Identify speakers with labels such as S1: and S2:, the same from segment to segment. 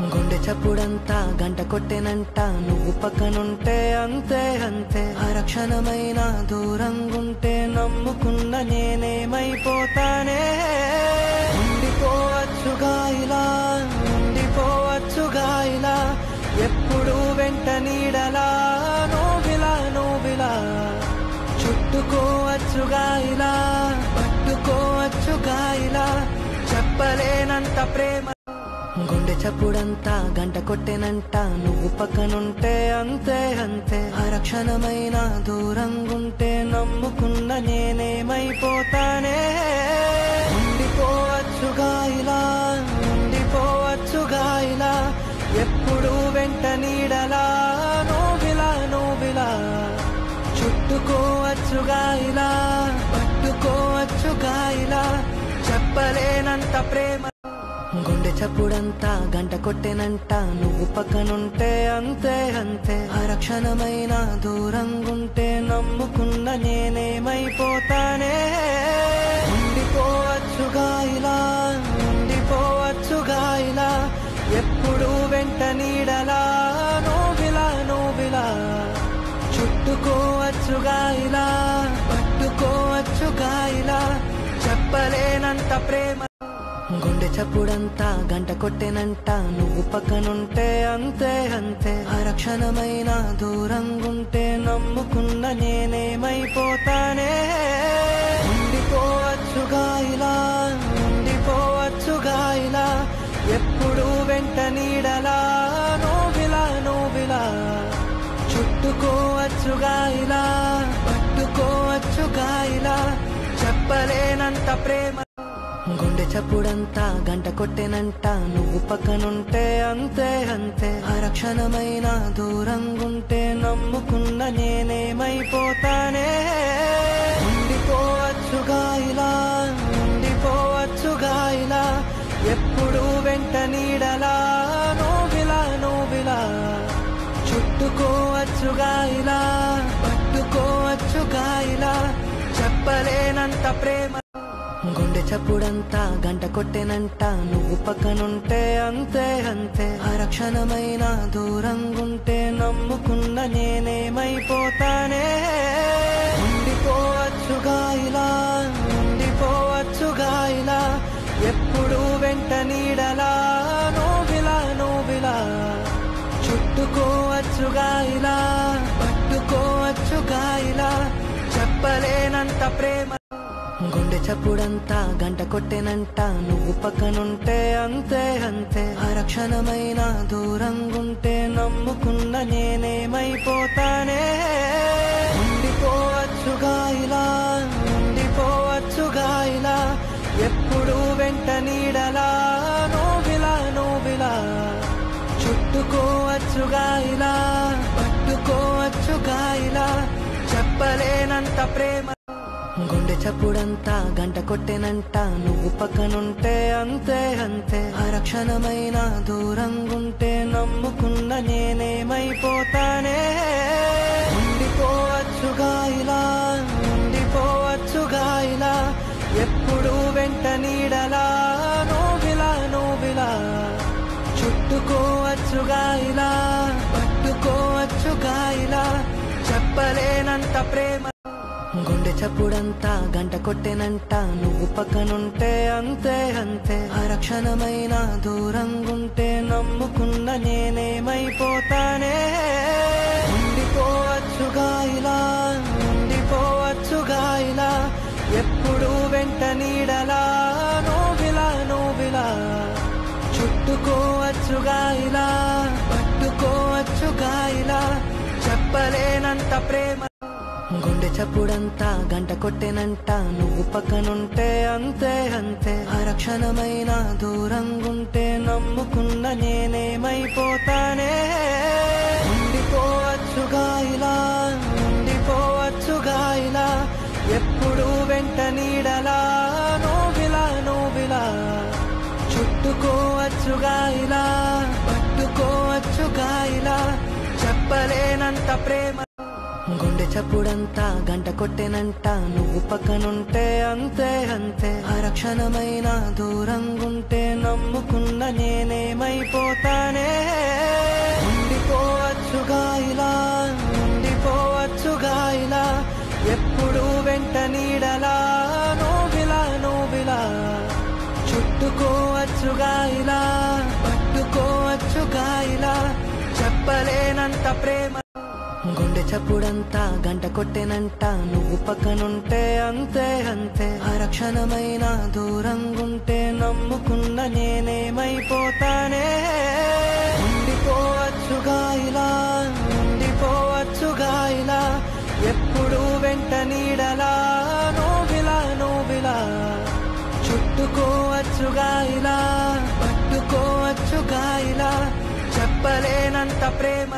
S1: గుండె చప్పుడంతా గంట కొట్టెనంట నువ్వు పక్కనుంటే అంతే అంతే అరక్షణమైన దూరంగుంటే నమ్ముకున్న నేనేమైపోతానే ఉండిపోవచ్చుగా ఇలా ఉండిపోవచ్చుగా ఇలా ఎప్పుడు వెంట నీడలా నోవిలా చుట్టుకోవచ్చుగా ఇలా పట్టుకోవచ్చుగా ఇలా చెప్పలేనంత ప్రేమ గుండె చప్పుడంతా గంట కొట్టెనంట నువ్వు పక్కనుంటే అంతే అంతే అరక్షణమైన దూరంగుంటే నమ్ముకున్న నేనేమైపోతానే ఉండిపోవచ్చుగా ఇలా ఉండిపోవచ్చుగా ఇలా ఎప్పుడు వెంట నీడలా నోవిలా చుట్టుకోవచ్చుగా ఇలా పట్టుకోవచ్చుగా ఇలా చెప్పలేనంత ప్రేమ గుండె చప్పుడంతా గంట కొట్టెనంట నువ్వు పక్కనుంటే అంతే అంతే అరక్షణమైన దూరంగుంటే నమ్ముకున్న నేనేమైపోతానే ఉండిపోవచ్చుగా ఇలా ఉండిపోవచ్చుగా ఇలా ఎప్పుడు వెంట నీడలా నోవిలా చుట్టుకోవచ్చుగా ఇలా పట్టుకోవచ్చుగా ఇలా చెప్పలేనంత ప్రేమ గుండె చప్పుడంతా గంట కొట్టెనంట నువ్వు పక్కనుంటే అంతే అంతే అరక్షణమైన దూరంగుంటే నమ్ముకున్న నేనేమైపోతానే ఉండిపోవచ్చుగా ఇలా ఉండిపోవచ్చుగా ఇలా ఎప్పుడు వెంట నీడలా నోవిలా చుట్టుకోవచ్చుగా ఇలా పట్టుకోవచ్చుగా ఇలా చెప్పలేనంత ప్రేమ గుండె చప్పుడంతా గంట కొట్టెనంట నువ్వు పక్కనుంటే అంతే అంతే అరక్షణమైన దూరంగుంటే నమ్ముకున్న నేనేమైపోతానే ఉండిపోవచ్చుగా ఇలా ఉండిపోవచ్చుగా ఇలా ఎప్పుడు వెంట నీడలా నోవిలా చుట్టుకోవచ్చుగా ఇలా పట్టుకోవచ్చుగా ఇలా చెప్పలేనంత ప్రేమ గుండె చప్పుడంతా గంట కొట్టెనంట నువ్వు పక్కనుంటే అంతే అంతే అరక్షణమైన దూరంగుంటే నమ్ముకున్న నేనేమైపోతానే ఉండిపోవచ్చుగా ఇలా ఉండిపోవచ్చుగా ఇలా ఎప్పుడు వెంట నీడలా నోవిలా చుట్టుకోవచ్చుగా ఇలా పట్టుకోవచ్చుగా ఇలా చెప్పలేనంత ప్రేమ గుండె చప్పుడంతా గంట కొట్టెనంట నువ్వు పక్కనుంటే అంతే అంతే అరక్షణమైన దూరంగుంటే నమ్ముకున్న నేనేమైపోతానే ఉండిపోవచ్చుగా ఇలా ఉండిపోవచ్చుగా ఇలా ఎప్పుడు వెంట నీడలా నోవిలా చుట్టుకోవచ్చుగా ఇలా పట్టుకోవచ్చుగా ఇలా చెప్పలేనంత ప్రేమ గుండె చప్పుడంతా గంట కొట్టెనంట నువ్వు పక్కనుంటే అంతే అంతే అరక్షణమైన దూరంగుంటే నమ్ముకున్న నేనేమైపోతానే ఉండిపోవచ్చుగా ఇలా ఉండిపోవచ్చుగా ఇలా ఎప్పుడు వెంట నీడలా నోవిలా చుట్టుకోవచ్చుగా ఇలా పట్టుకోవచ్చుగా ఇలా చెప్పలేనంత ప్రేమ గుండె చప్పుడంతా గంట కొట్టెనంట నువ్వు పక్కనుంటే అంతే అంతే అరక్షణమైన దూరంగుంటే నమ్ముకున్న నేనేమైపోతానే ఉండిపోవచ్చుగా ఇలా ఉండిపోవచ్చుగా ఇలా ఎప్పుడు వెంట నీడలా నోవిలా చుట్టుకోవచ్చుగా ఇలా పట్టుకోవచ్చుగా ఇలా చెప్పలేనంత ప్రేమ గుండె చప్పుడంతా గంట కొట్టెనంట నువ్వు పక్కనుంటే అంతే అంతే అరక్షణమైన దూరంగుంటే నమ్ముకున్న నేనేమైపోతానే ఉండిపోవచ్చుగా ఇలా ఉండిపోవచ్చుగా ఇలా ఎప్పుడు వెంట నీడలా నోవిలా చుట్టుకోవచ్చుగా ఇలా పట్టుకోవచ్చుగా ఇలా చెప్పలేనంత ప్రేమ గుండె చప్పుడంతా గంట కొట్టెనంట నువ్వు పక్కనుంటే అంతే అంతే అరక్షణమైన దూరంగుంటే నమ్ముకున్న నేనేమైపోతానే ఉండిపోవచ్చుగా ఇలా ఉండిపోవచ్చుగా ఇలా ఎప్పుడు వెంట నీడలా నోవిలా చుట్టుకోవచ్చుగా ఇలా పట్టుకోవచ్చుగా ఇలా చెప్పలేనంత ప్రేమ గుండె చప్పుడంతా గంట కొట్టెనంట నువ్వు పక్కనుంటే అంతే అంతే అరక్షణమైన దూరంగుంటే నమ్ముకున్న నేనేమైపోతానే ఉండిపోవచ్చుగా ఇలా ఉండిపోవచ్చుగా ఇలా ఎప్పుడు వెంట నీడలా నోవిలా చుట్టుకోవచ్చుగా ఇలా పట్టుకోవచ్చుగా ఇలా చెప్పలేనంత ప్రేమ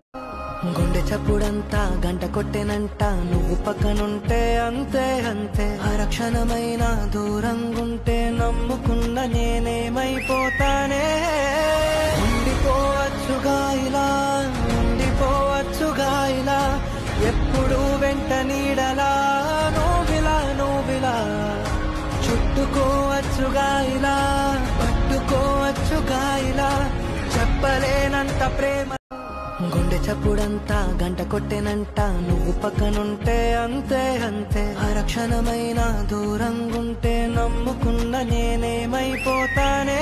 S1: గుండె చప్పుడంతా గంట కొట్టెనంట నువ్వు పక్కనుంటే అంతే అంతే అరక్షణమైన దూరంగుంటే నమ్ముకున్న నేనేమైపోతానే ఉండిపోవచ్చుగా ఇలా ఉండిపోవచ్చుగా ఇలా ఎప్పుడు వెంట నీడలా నోవిలా చుట్టుకోవచ్చుగా ఇలా పట్టుకోవచ్చుగా ఇలా చెప్పలేనంత ప్రేమ గుండె చప్పుడంతా గంట కొట్టెనంట నువ్వు పక్కనుంటే అంతే అంతే అరక్షణమైన దూరంగుంటే నమ్ముకున్న నేనేమైపోతానే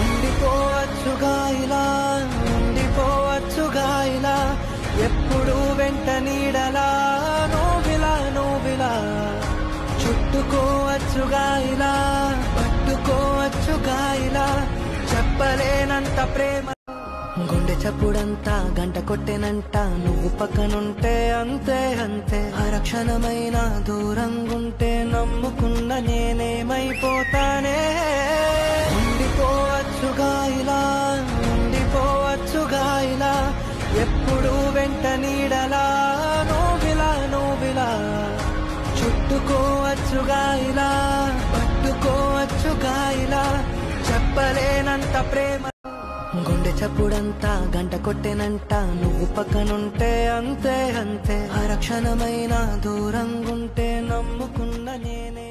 S1: ఉండిపోవచ్చుగా ఇలా ఉండిపోవచ్చుగా ఇలా ఎప్పుడు వెంట నీడలా నోవిలా చుట్టుకోవచ్చుగా ఇలా పట్టుకోవచ్చుగా ఇలా చెప్పలేనంత ప్రేమ గుండె చప్పుడంతా గంట కొట్టెనంట నువ్వు పక్కనుంటే అంతే అంతే అరక్షణమైన దూరంగుంటే నమ్ముకున్న నేనేమైపోతానే ఉండిపోవచ్చుగా ఇలా ఉండిపోవచ్చుగా ఇలా ఎప్పుడు వెంట నీడలా నోవిలా చుట్టుకోవచ్చుగా ఇలా పట్టుకోవచ్చుగా ఇలా చెప్పలేనంత ప్రేమ గుండె చప్పుడంతా గంట కొట్టెనంట నువ్వు పక్కనుంటే అంతే అంతే అరక్షణమైన దూరంగుంటే నమ్ముకున్న నేనే